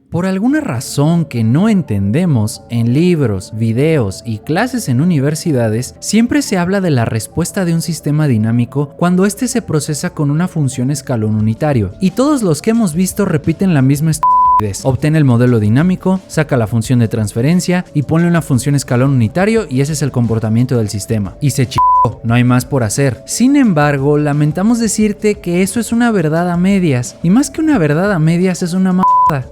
Por alguna razón que no entendemos, en libros, videos y clases en universidades, siempre se habla de la respuesta de un sistema dinámico cuando éste se procesa con una función escalón unitario, y todos los que hemos visto repiten la misma estupidez. Obtén el modelo dinámico, saca la función de transferencia y ponle una función escalón unitario y ese es el comportamiento del sistema. Y se chingó, no hay más por hacer. Sin embargo, lamentamos decirte que eso es una verdad a medias, y más que una verdad a medias es una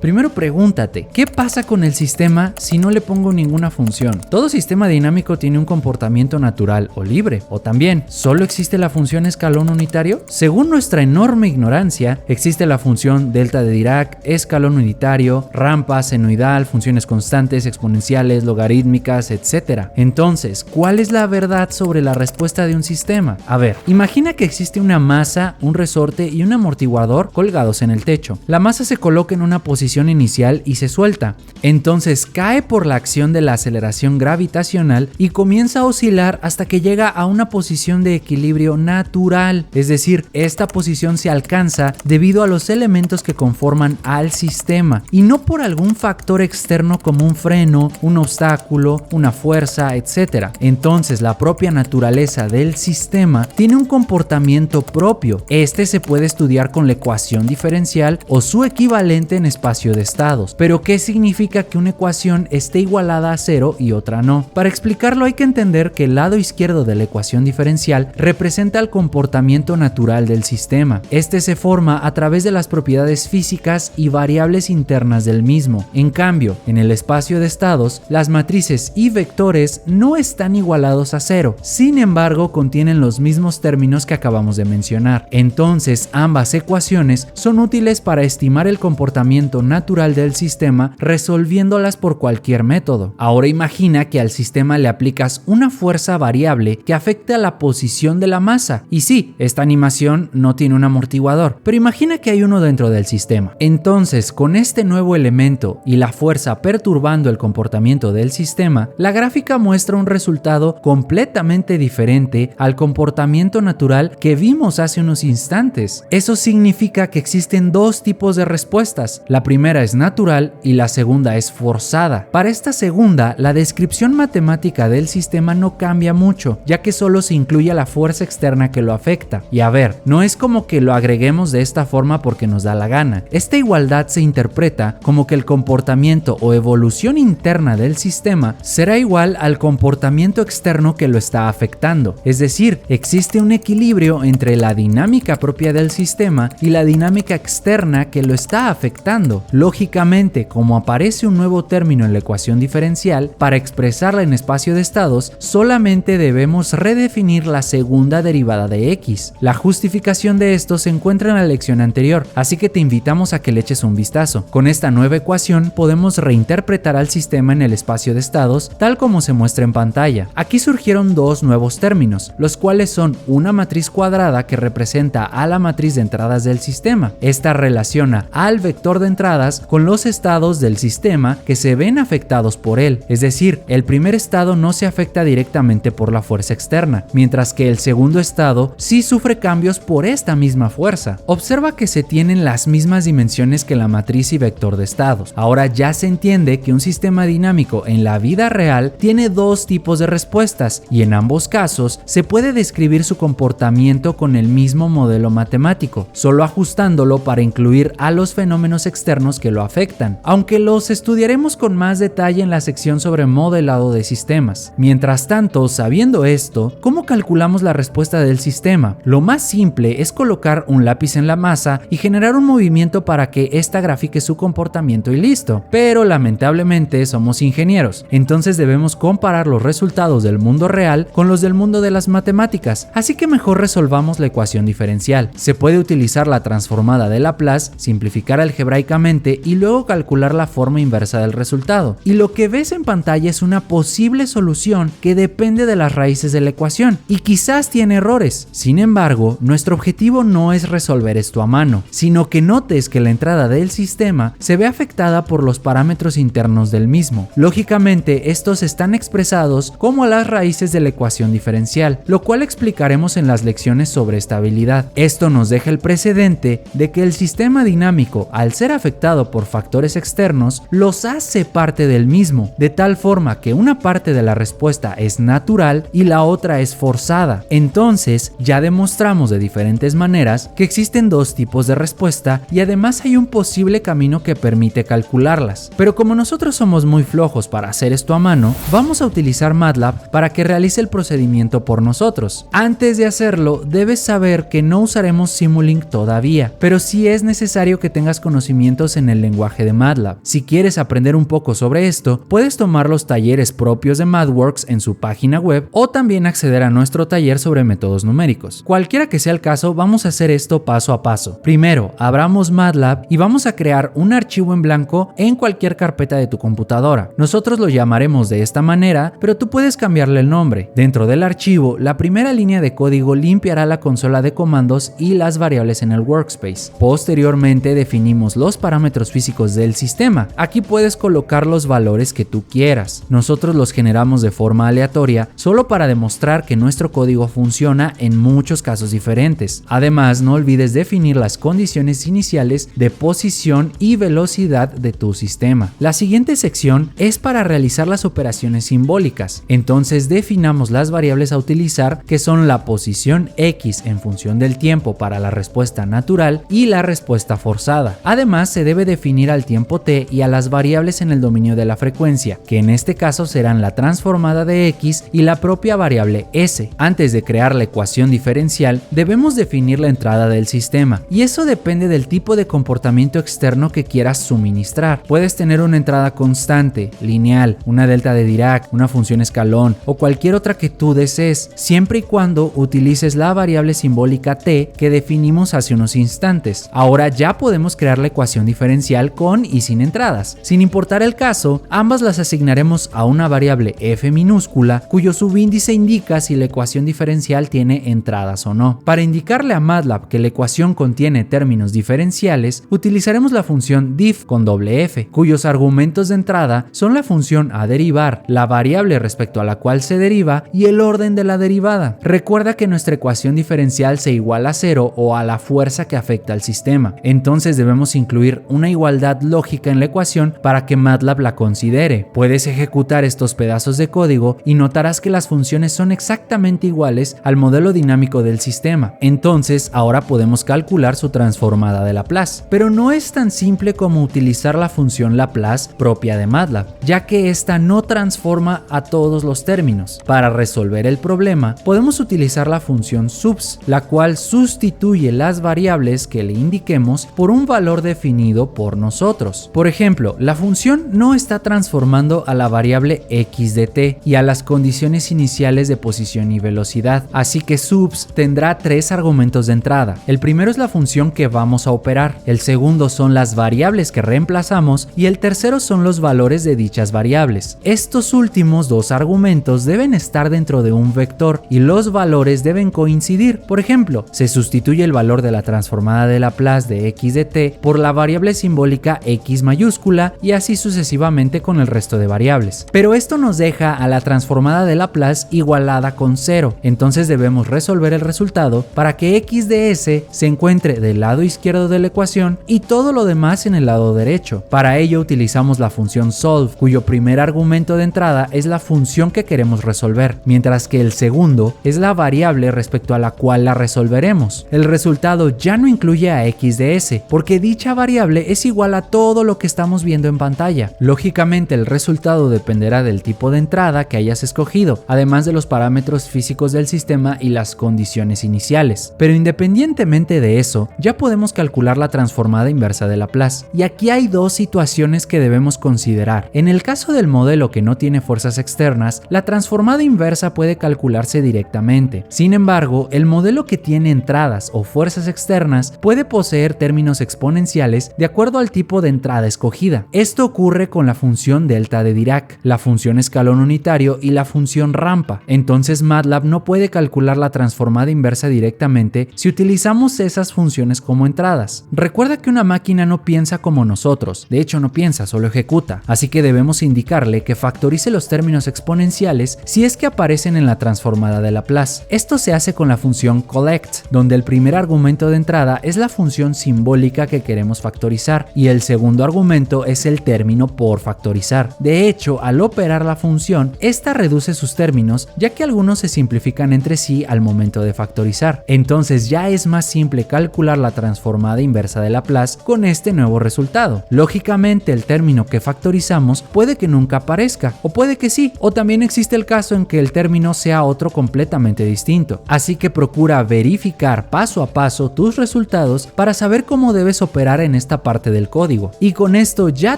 Primero pregúntate, ¿qué pasa con el sistema si no le pongo ninguna función? ¿Todo sistema dinámico tiene un comportamiento natural o libre? ¿O también, solo existe la función escalón unitario? Según nuestra enorme ignorancia, existe la función delta de Dirac, escalón unitario, rampa, senoidal, funciones constantes, exponenciales, logarítmicas, etc. Entonces, ¿cuál es la verdad sobre la respuesta de un sistema? A ver, imagina que existe una masa, un resorte y un amortiguador colgados en el techo. La masa se coloca en una posición inicial y se suelta. Entonces cae por la acción de la aceleración gravitacional y comienza a oscilar hasta que llega a una posición de equilibrio natural. Es decir, esta posición se alcanza debido a los elementos que conforman al sistema y no por algún factor externo como un freno, un obstáculo, una fuerza, etc. Entonces la propia naturaleza del sistema tiene un comportamiento propio. Este se puede estudiar con la ecuación diferencial o su equivalente en espacio de estados. Pero ¿qué significa que una ecuación esté igualada a cero y otra no? Para explicarlo hay que entender que el lado izquierdo de la ecuación diferencial representa el comportamiento natural del sistema. Este se forma a través de las propiedades físicas y variables internas del mismo. En cambio, en el espacio de estados, las matrices y vectores no están igualados a cero. Sin embargo, contienen los mismos términos que acabamos de mencionar. Entonces, ambas ecuaciones son útiles para estimar el comportamiento natural del sistema resolviéndolas por cualquier método. Ahora imagina que al sistema le aplicas una fuerza variable que afecta a la posición de la masa. Y sí, esta animación no tiene un amortiguador, pero imagina que hay uno dentro del sistema. Entonces, con este nuevo elemento y la fuerza perturbando el comportamiento del sistema, la gráfica muestra un resultado completamente diferente al comportamiento natural que vimos hace unos instantes. Eso significa que existen dos tipos de respuestas. La primera es natural y la segunda es forzada. Para esta segunda, la descripción matemática del sistema no cambia mucho, ya que solo se incluye la fuerza externa que lo afecta. Y a ver, no es como que lo agreguemos de esta forma porque nos da la gana. Esta igualdad se interpreta como que el comportamiento o evolución interna del sistema será igual al comportamiento externo que lo está afectando. Es decir, existe un equilibrio entre la dinámica propia del sistema y la dinámica externa que lo está afectando. Lógicamente, como aparece un nuevo término en la ecuación diferencial, para expresarla en espacio de estados, solamente debemos redefinir la segunda derivada de x. La justificación de esto se encuentra en la lección anterior, así que te invitamos a que le eches un vistazo. Con esta nueva ecuación podemos reinterpretar al sistema en el espacio de estados tal como se muestra en pantalla. Aquí surgieron dos nuevos términos, los cuales son una matriz cuadrada que representa a la matriz de entradas del sistema. Esta relaciona al vector de entradas con los estados del sistema que se ven afectados por él, es decir, el primer estado no se afecta directamente por la fuerza externa, mientras que el segundo estado sí sufre cambios por esta misma fuerza. Observa que se tienen las mismas dimensiones que la matriz y vector de estados. Ahora ya se entiende que un sistema dinámico en la vida real tiene dos tipos de respuestas y en ambos casos se puede describir su comportamiento con el mismo modelo matemático, solo ajustándolo para incluir a los fenómenos externos que lo afectan, aunque los estudiaremos con más detalle en la sección sobre modelado de sistemas. Mientras tanto, sabiendo esto, ¿cómo calculamos la respuesta del sistema? Lo más simple es colocar un lápiz en la masa y generar un movimiento para que ésta grafique su comportamiento y listo. Pero lamentablemente somos ingenieros, entonces debemos comparar los resultados del mundo real con los del mundo de las matemáticas, así que mejor resolvamos la ecuación diferencial. Se puede utilizar la transformada de Laplace, simplificar algebraicamente y luego calcular la forma inversa del resultado. Y lo que ves en pantalla es una posible solución que depende de las raíces de la ecuación y quizás tiene errores. Sin embargo, nuestro objetivo no es resolver esto a mano, sino que notes que la entrada del sistema se ve afectada por los parámetros internos del mismo. Lógicamente, estos están expresados como las raíces de la ecuación diferencial. diferencial, lo cual explicaremos en las lecciones sobre estabilidad. Esto nos deja el precedente de que el sistema dinámico, al ser afectado por factores externos, los hace parte del mismo, de tal forma que una parte de la respuesta es natural y la otra es forzada. Entonces, ya demostramos de diferentes maneras que existen dos tipos de respuesta y además hay un posible camino que permite calcularlas. Pero como nosotros somos muy flojos para hacer esto a mano, vamos a utilizar MATLAB para que realice el procedimiento por nosotros. Antes de hacerlo, debes saber que no usaremos Simulink todavía, pero sí es necesario que tengas conocimientos en el lenguaje de MATLAB. Si quieres aprender un poco sobre esto, puedes tomar los talleres propios de MathWorks en su página web o también acceder a nuestro taller sobre métodos numéricos. Cualquiera que sea el caso, vamos a hacer esto paso a paso. Primero, abramos MATLAB y vamos a crear un archivo en blanco en cualquier carpeta de tu computadora. Nosotros lo llamaremos de esta manera, pero tú puedes cambiarle el nombre. Dentro del archivo, la primera línea de código limpiará la consola de comandos y las variables en el workspace. Posteriormente definimos los parámetros físicos del sistema. Aquí puedes colocar los valores que tú quieras. Nosotros los generamos de forma aleatoria solo para demostrar que nuestro código funciona en muchos casos diferentes. Además, no olvides definir las condiciones iniciales de posición y velocidad de tu sistema. La siguiente sección es para realizar las operaciones simbólicas. Entonces definamos las variables a utilizar, que son la posición X en función del tiempo para la respuesta natural y la respuesta forzada. Además, se debe definir al tiempo t y a las variables en el dominio de la frecuencia, que en este caso serán la transformada de X y la propia variable S. Antes de crear la ecuación diferencial, debemos definir la entrada del sistema, y eso depende del tipo de comportamiento externo que quieras suministrar. Puedes tener una entrada constante, lineal, una delta de Dirac, una función escalón o cualquier otra que tú desees, siempre y cuando utilices la variable simbólica t que definimos hace unos instantes. Ahora ya podemos crear la ecuación diferencial con y sin entradas. Sin importar el caso, ambas las asignaremos a una variable f minúscula cuyo subíndice indica si la ecuación diferencial tiene entradas o no. Para indicarle a MATLAB que la ecuación contiene términos diferenciales, utilizaremos la función diff con doble f, cuyos argumentos de entrada son la función a derivar, la variable respecto a la cual se deriva y el orden de la derivada. Recuerda que nuestra ecuación diferencial se iguala a 0 o a la fuerza que afecta al sistema. Entonces debemos incluir una igualdad lógica en la ecuación para que MATLAB la considere. Puedes ejecutar estos pedazos de código y notarás que las funciones son exactamente iguales al modelo dinámico del sistema. Entonces ahora podemos calcular su transformada de Laplace. Pero no es tan simple como utilizar la función Laplace propia de MATLAB, ya que esta no transforma a todos los términos. Para resolver el problema, podemos utilizar la función subs, la cual sustituye las variables que le indiquemos por un valor definido por nosotros. Por ejemplo, la función no está transformando a la variable x de t y a las condiciones iniciales de posición y velocidad, así que subs tendrá tres argumentos de entrada. El primero es la función que vamos a operar, el segundo son las variables que reemplazamos y el tercero son los valores de dichas variables. Estos últimos dos argumentos deben estar dentro de un vector y los valores deben coincidir. Por ejemplo, se sustituye el valor de la transformada de Laplace de x de t por la variable simbólica x mayúscula y así sucesivamente con el resto de variables. Pero esto nos deja a la transformada de Laplace igualada con 0, entonces debemos resolver el resultado para que x de s se encuentre del lado izquierdo de la ecuación y todo lo demás en el lado derecho. Para ello utilizamos la función solve, cuyo primer argumento de entrada es la función que queremos resolver, mientras que el segundo es la variable respecto a la cual la resolveremos. El resultado ya no incluye a x de s, porque dicha variable es igual a todo lo que estamos viendo en pantalla. Lógicamente el resultado dependerá del tipo de entrada que hayas escogido, además de los parámetros físicos del sistema y las condiciones iniciales. Pero independientemente de eso, ya podemos calcular la transformada inversa de Laplace. Y aquí hay dos situaciones que debemos considerar. En el caso del modelo que no tiene fuerzas externas, la transformada inversa puede calcularse directamente. Sin embargo, el modelo que tiene entradas o fuerzas externas puede poseer términos exponenciales de acuerdo al tipo de entrada escogida. Esto ocurre con la función delta de Dirac, la función escalón unitario y la función rampa. Entonces MATLAB no puede calcular la transformada inversa directamente si utilizamos esas funciones como entradas. Recuerda que una máquina no piensa como nosotros, de hecho no piensa, solo ejecuta, así que debemos indicarle que factorice los términos exponenciales si es que aparecen en la transformada de Laplace. Esto se hace con la función collect, donde el primer argumento de entrada es la función simbólica que queremos factorizar y el segundo argumento es el término por factorizar. De hecho, al operar la función, esta reduce sus términos, ya que algunos se simplifican entre sí al momento de factorizar. Entonces ya es más simple calcular la transformada inversa de Laplace con este nuevo resultado. Lógicamente, el término que factorizamos puede que nunca aparezca, o puede que sí, o también existe el caso en que el término sea otro completamente distinto. Así que procura verificar paso a paso tus resultados para saber cómo debes operar en esta parte del código. Y con esto ya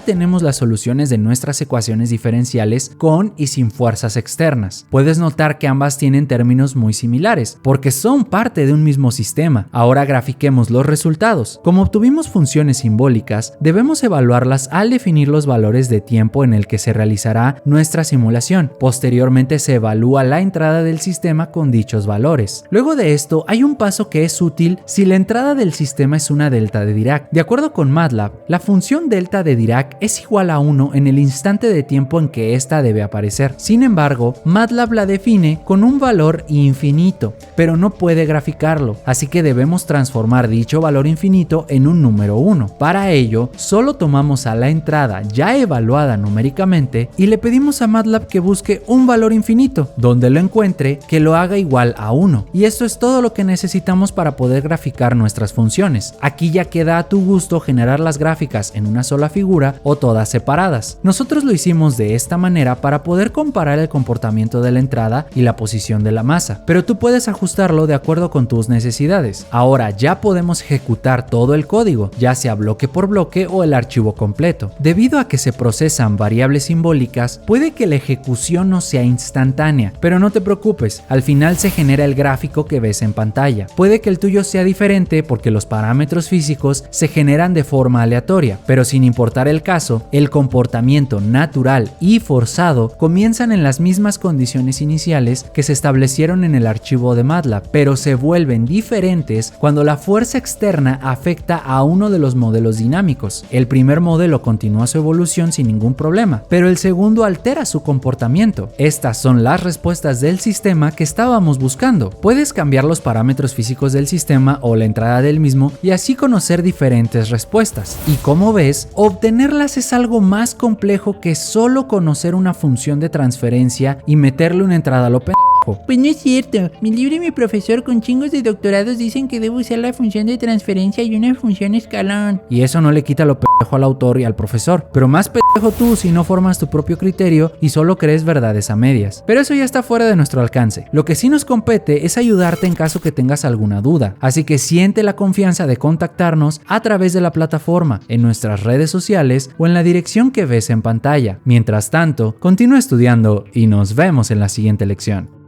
tenemos las soluciones de nuestras ecuaciones diferenciales con y sin fuerzas externas. Puedes notar que ambas tienen términos muy similares, porque son parte de un mismo sistema. Ahora grafiquemos los resultados. Como obtuvimos funciones simbólicas, debemos evaluarlas al definir los valores de tiempo en el que se realizará nuestra simulación. Posteriormente se evalúa la entrada del sistema con dichos valores. Luego de esto hay un paso que es útil si la entrada del sistema es una delta de Dirac. De acuerdo con MATLAB, la función delta de Dirac es igual a 1 en el instante de tiempo en que ésta debe aparecer. Sin embargo, MATLAB la define con un valor infinito, pero no puede graficarlo, así que debemos transformar dicho valor infinito en un número 1. Para ello, solo tomamos a la entrada ya evaluada numéricamente y le pedimos a MATLAB que busque un valor infinito. Donde lo encuentre, que lo haga igual a 1. Y esto es todo lo que necesitamos para poder graficar nuestras funciones. Aquí ya queda a tu gusto generar las gráficas en una sola figura o todas separadas. Nosotros lo hicimos de esta manera para poder comparar el comportamiento de la entrada y la posición de la masa, pero tú puedes ajustarlo de acuerdo con tus necesidades. Ahora ya podemos ejecutar todo el código, ya sea bloque por bloque o el archivo completo. Debido a que se procesan variables simbólicas, puede que la ejecución no sea instantánea, pero no te preocupes, al final se genera el gráfico que ves en pantalla. Puede que el tuyo sea diferente porque los parámetros físicos se generan de forma aleatoria, pero sin importar el caso, el comportamiento natural y forzado comienzan en las mismas condiciones iniciales que se establecieron en el archivo de MATLAB, pero se vuelven diferentes cuando la fuerza externa afecta a uno de los modelos dinámicos. El primer modelo continúa su evolución sin ningún problema, pero el segundo altera su comportamiento. Estas son las respuestas del sistema que estábamos buscando. Puedes cambiar los parámetros físicos del sistema o la entrada del mismo y así conocer diferentes respuestas. Y como ves, obtenerlas es algo más complejo que solo conocer una función de transferencia y meterle una entrada a lo pendejo. Pues no es cierto, mi libro y mi profesor con chingos de doctorados dicen que debo usar la función de transferencia y una función escalón. Y eso no le quita lo pendejo al autor y al profesor, pero más pendejo tú si no formas tu propio criterio y solo crees verdades a medias. Pero eso ya está fuera de nuestro alcance. Lo que sí nos compete es ayudarte en caso que tengas alguna duda, así que siente la confianza de contactarnos a través de la plataforma, en nuestras redes sociales o en la dirección que ves en pantalla. Mientras tanto, continúa estudiando y nos vemos en la siguiente lección.